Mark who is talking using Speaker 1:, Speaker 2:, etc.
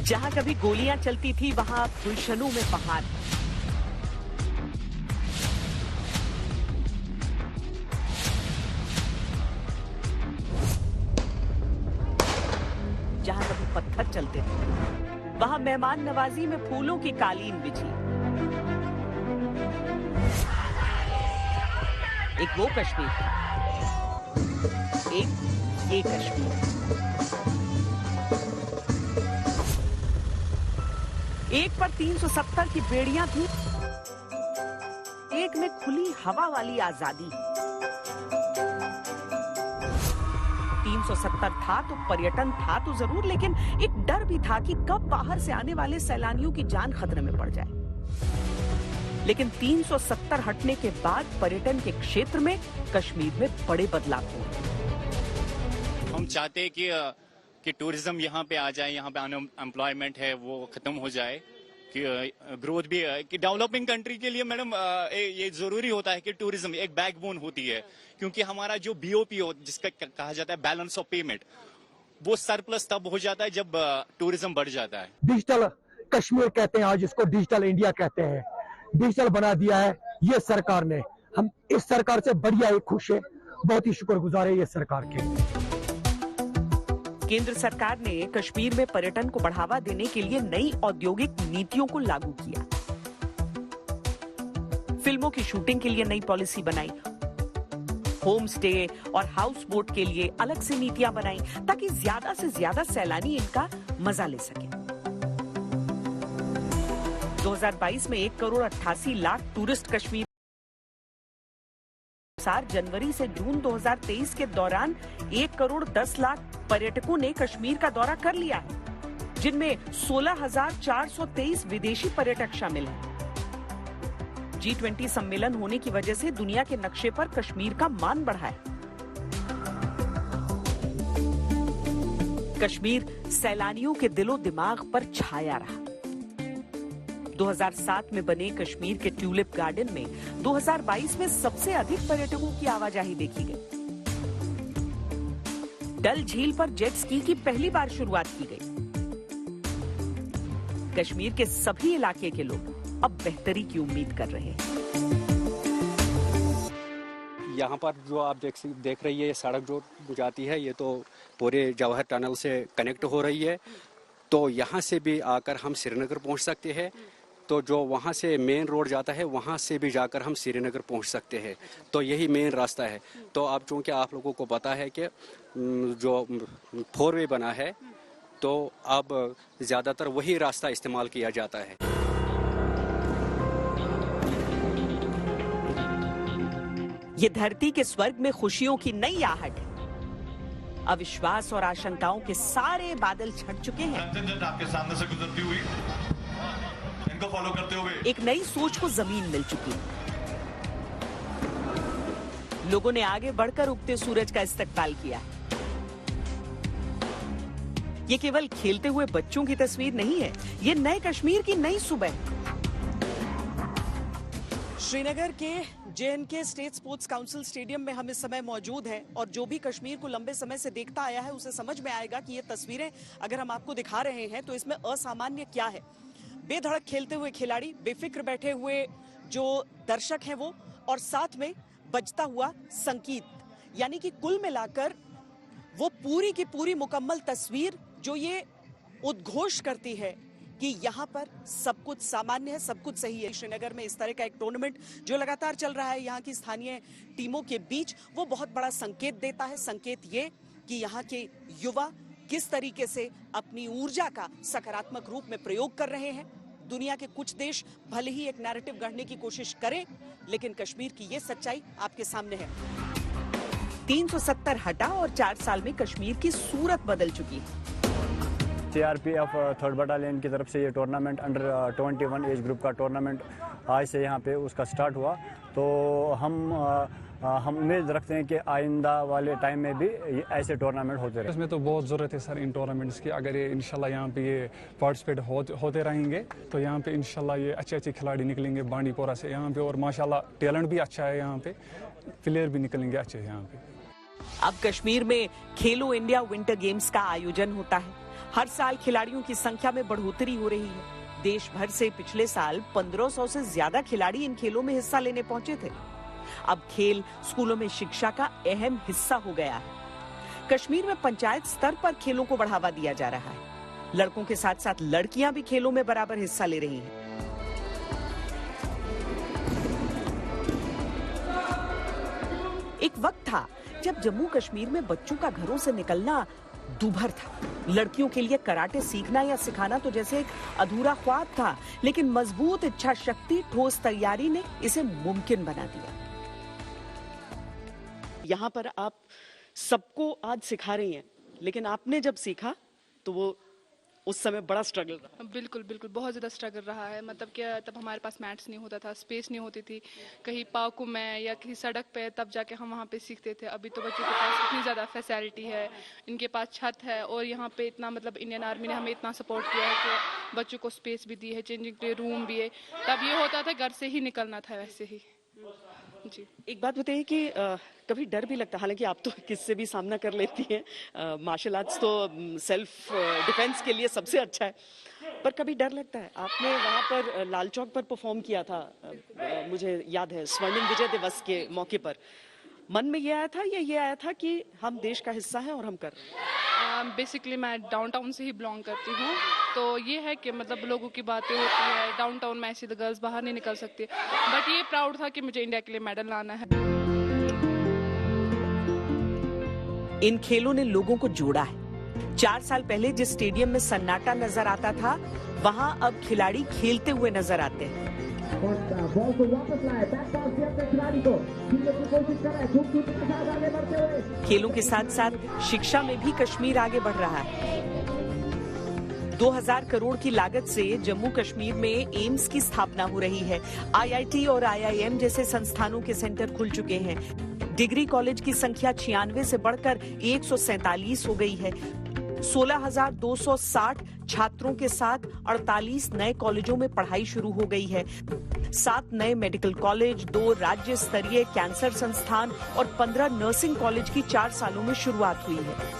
Speaker 1: जहां कभी गोलियां चलती थी वहां गुलशनों में बहार। जहां कभी पत्थर चलते थे वहां मेहमान नवाजी में फूलों की कालीन बिछी। एक वो कश्मीर था, एक ये कश्मीर। एक पर 370 की बेड़ियां थी, एक में खुली हवा वाली आजादी। 370 था तो पर्यटन था तो जरूर, लेकिन एक डर भी था कि कब बाहर से आने वाले सैलानियों की जान खतरे में पड़ जाए। लेकिन 370 हटने के बाद पर्यटन के क्षेत्र में कश्मीर में बड़े बदलाव हुए।
Speaker 2: हम चाहते हैं कि टूरिज्म यहाँ पे आ जाए, यहाँ पे अनएम्प्लॉयमेंट है वो खत्म हो जाए, कि ग्रोथ भी कि डेवलपिंग कंट्री के लिए मैडम ये जरूरी होता है कि टूरिज्म एक बैकबोन होती है, क्योंकि हमारा जो बीओपी हो जिसका कहा जाता है बैलेंस ऑफ पेमेंट, वो सरप्लस तब हो जाता है जब टूरिज्म बढ़ जाता है।
Speaker 3: डिजिटल कश्मीर कहते हैं, आज इसको डिजिटल इंडिया कहते हैं। डिजिटल बना दिया है ये सरकार ने। हम इस सरकार से बढ़िया ही खुश है, बहुत ही शुक्रगुजार है ये सरकार के।
Speaker 1: केंद्र सरकार ने कश्मीर में पर्यटन को बढ़ावा देने के लिए नई औद्योगिक नीतियों को लागू किया। फिल्मों की शूटिंग के लिए नई पॉलिसी बनाई, होम स्टे और हाउस बोट के लिए अलग से नीतियां बनाई ताकि ज्यादा से ज्यादा सैलानी इनका मजा ले सके। 2022 में 1 करोड़ 88 लाख टूरिस्ट कश्मीर जनवरी से जून 2023 के दौरान 1 करोड़ 10 लाख पर्यटकों ने कश्मीर का दौरा कर लिया है, जिनमें 16,423 विदेशी पर्यटक शामिल हैं। G20 सम्मेलन होने की वजह से दुनिया के नक्शे पर कश्मीर का मान बढ़ा है। कश्मीर सैलानियों के दिलो दिमाग पर छाया रहा। 2007 में बने कश्मीर के ट्यूलिप गार्डन में 2022 में सबसे अधिक पर्यटकों की आवाजाही देखी गई। डल झील पर जेट स्की की पहली बार शुरुआत की गई। कश्मीर के सभी इलाके के लोग अब बेहतरी की उम्मीद कर रहे हैं।
Speaker 4: यहाँ पर जो आप देख रही है, ये सड़क जो जाती है ये तो पूरे जवाहर टनल से कनेक्ट हो रही है, तो यहाँ से भी आकर हम श्रीनगर पहुँच सकते हैं। तो जो वहाँ से मेन रोड जाता है वहाँ से भी जाकर हम श्रीनगर पहुँच सकते हैं, तो यही मेन रास्ता है। तो अब चूँकि आप लोगों को पता है कि जो 4 वे बना है, तो अब ज़्यादातर वही रास्ता इस्तेमाल किया जाता है।
Speaker 1: ये धरती के स्वर्ग में खुशियों की नई आहट है। अविश्वास और आशंकाओं के सारे बादल छट चुके हैं।
Speaker 5: आपके सामने से गुजरती हुई इनको फॉलो करते हुए
Speaker 1: एक नई सोच को जमीन मिल चुकी है। लोगों ने आगे बढ़कर उगते सूरज का इस्तकबाल किया। ये केवल खेलते हुए बच्चों की तस्वीर नहीं है, ये नए कश्मीर की नई सुबह। श्रीनगर के JNK state sports council stadium में हम इस समय मौजूद हैं और जो भी कश्मीर को लंबे समय से देखता आया है उसे समझ में आएगा कि ये तस्वीरें अगर हम आपको दिखा रहे हैं तो इसमें असामान्य क्या है। बेधड़क खेलते हुए खिलाड़ी, बेफिक्र बैठे हुए जो दर्शक हैं वो, और साथ में बजता हुआ संगीत, यानी कि कुल मिलाकर वो पूरी की पूरी मुकम्मल तस्वीर जो ये उद्घोष करती है कि यहाँ पर सब कुछ सामान्य है, सब कुछ सही है। श्रीनगर में इस तरह का एक टूर्नामेंट जो लगातार चल रहा है यहाँ की स्थानीय टीमों के बीच, वो बहुत बड़ा संकेत देता है। संकेत ये कि यहाँ के युवा किस तरीके से अपनी ऊर्जा का सकारात्मक रूप में प्रयोग कर रहे हैं। दुनिया के कुछ देश भले ही एक नैरेटिव गढ़ने की कोशिश करें, लेकिन कश्मीर की ये सच्चाई आपके सामने है। 370 हटा और 4 साल में कश्मीर की सूरत बदल चुकी है।
Speaker 6: CRPF 3rd बटालियन की तरफ से ये टूर्नामेंट अंडर 21 एज ग्रुप का टूर्नामेंट आज से यहाँ पे उसका स्टार्ट हुआ, तो हम उम्मीद रखते हैं कि आइंदा वाले टाइम में भी ऐसे टूर्नामेंट होते रहे।
Speaker 7: इसमें तो बहुत ज़रूरत है सर इन टूर्नामेंट्स की। अगर ये इंशाल्लाह यहाँ पे ये पार्टिसिपेट होते रहेंगे तो यहाँ पे इंशाल्लाह ये अच्छे खिलाड़ी निकलेंगे बांडीपोरा से यहाँ पे, और माशाल्लाह टैलेंट भी अच्छा है यहाँ पे, प्लेयर भी निकलेंगे अच्छे यहाँ पे।
Speaker 1: अब कश्मीर में खेलो इंडिया विंटर गेम्स का आयोजन होता है। हर साल खिलाड़ियों की संख्या में बढ़ोतरी हो रही है। देश भर से पिछले साल 1500 से ज्यादा खिलाड़ी इन खेलों में हिस्सा लेने पहुंचे थे। अब खेल स्कूलों में शिक्षा का अहम हिस्सा हो गया है। कश्मीर में पंचायत स्तर पर खेलों को बढ़ावा दिया जा रहा है। लड़कों के साथ साथ लड़कियां भी खेलों में बराबर हिस्सा ले रही हैं। एक वक्त था जब जम्मू कश्मीर में बच्चों का घरों से निकलना दूभर था। लड़कियों के लिए कराटे सीखना या सिखाना तो जैसे एक अधूरा ख्वाब था, लेकिन मजबूत इच्छा शक्ति, ठोस तैयारी ने इसे मुमकिन बना दिया। यहाँ पर आप सबको आज सिखा रही हैं, लेकिन आपने जब सीखा तो वो उस समय बड़ा स्ट्रगल रहा।
Speaker 8: बिल्कुल बिल्कुल, बहुत ज़्यादा स्ट्रगल रहा है। मतलब क्या, तब हमारे पास मैट्स नहीं होता था, स्पेस नहीं होती थी कहीं पार्कों में या किसी सड़क पे, तब जाके हम वहाँ पे सीखते थे। अभी तो बच्चों के पास इतनी ज़्यादा फैसिलिटी है, इनके पास छत है, और यहाँ पे इतना, मतलब इंडियन आर्मी ने हमें इतना सपोर्ट किया है कि बच्चों को स्पेस भी दी है, चेंजिंग के रूम भी है। तब ये होता था घर से ही निकलना था वैसे ही। जी, एक बात बताइए कि कभी डर भी लगता है? हालांकि आप तो किससे भी सामना कर लेती हैं, मार्शल आर्ट्स तो सेल्फ डिफेंस के लिए सबसे अच्छा है, पर कभी डर लगता है? आपने वहाँ पर लाल चौक पर परफॉर्म किया था, मुझे याद है, स्वर्णिम विजय दिवस के मौके पर। मन में ये आया था या ये आया था कि हम देश का हिस्सा हैं और हम कर रहे हैं? बेसिकली मैं डाउनटाउन से ही बिलोंग करती हूँ, तो ये है कि मतलब लोगों की बातें होती है डाउनटाउन में, ऐसी तो गर्ल्स बाहर नहीं निकल सकती, बट ये प्राउड था कि मुझे इंडिया के लिए मेडल लाना है।
Speaker 1: इन खेलों ने लोगों को जोड़ा है। 4 साल पहले जिस स्टेडियम में सन्नाटा नजर आता था, वहां अब खिलाड़ी खेलते हुए नजर आते हैं।
Speaker 9: बॉल को वापस लाए, बैक पास दिया अपने खिलाड़ी को, खेलने की कोशिश कर रहा है, खूबसूरती के साथ आगे बढ़ते हुए।
Speaker 1: खेलों के साथ साथ शिक्षा में भी कश्मीर आगे बढ़ रहा है। 2000 करोड़ की लागत से जम्मू कश्मीर में एम्स की स्थापना हो रही है। IIT और IIM जैसे संस्थानों के सेंटर खुल चुके हैं। डिग्री कॉलेज की संख्या 96 से बढ़कर 147 हो गई है। 16,260 छात्रों के साथ 48 नए कॉलेजों में पढ़ाई शुरू हो गई है। 7 नए मेडिकल कॉलेज, 2 राज्य स्तरीय कैंसर संस्थान और 15 नर्सिंग कॉलेज की 4 सालों में शुरुआत हुई है।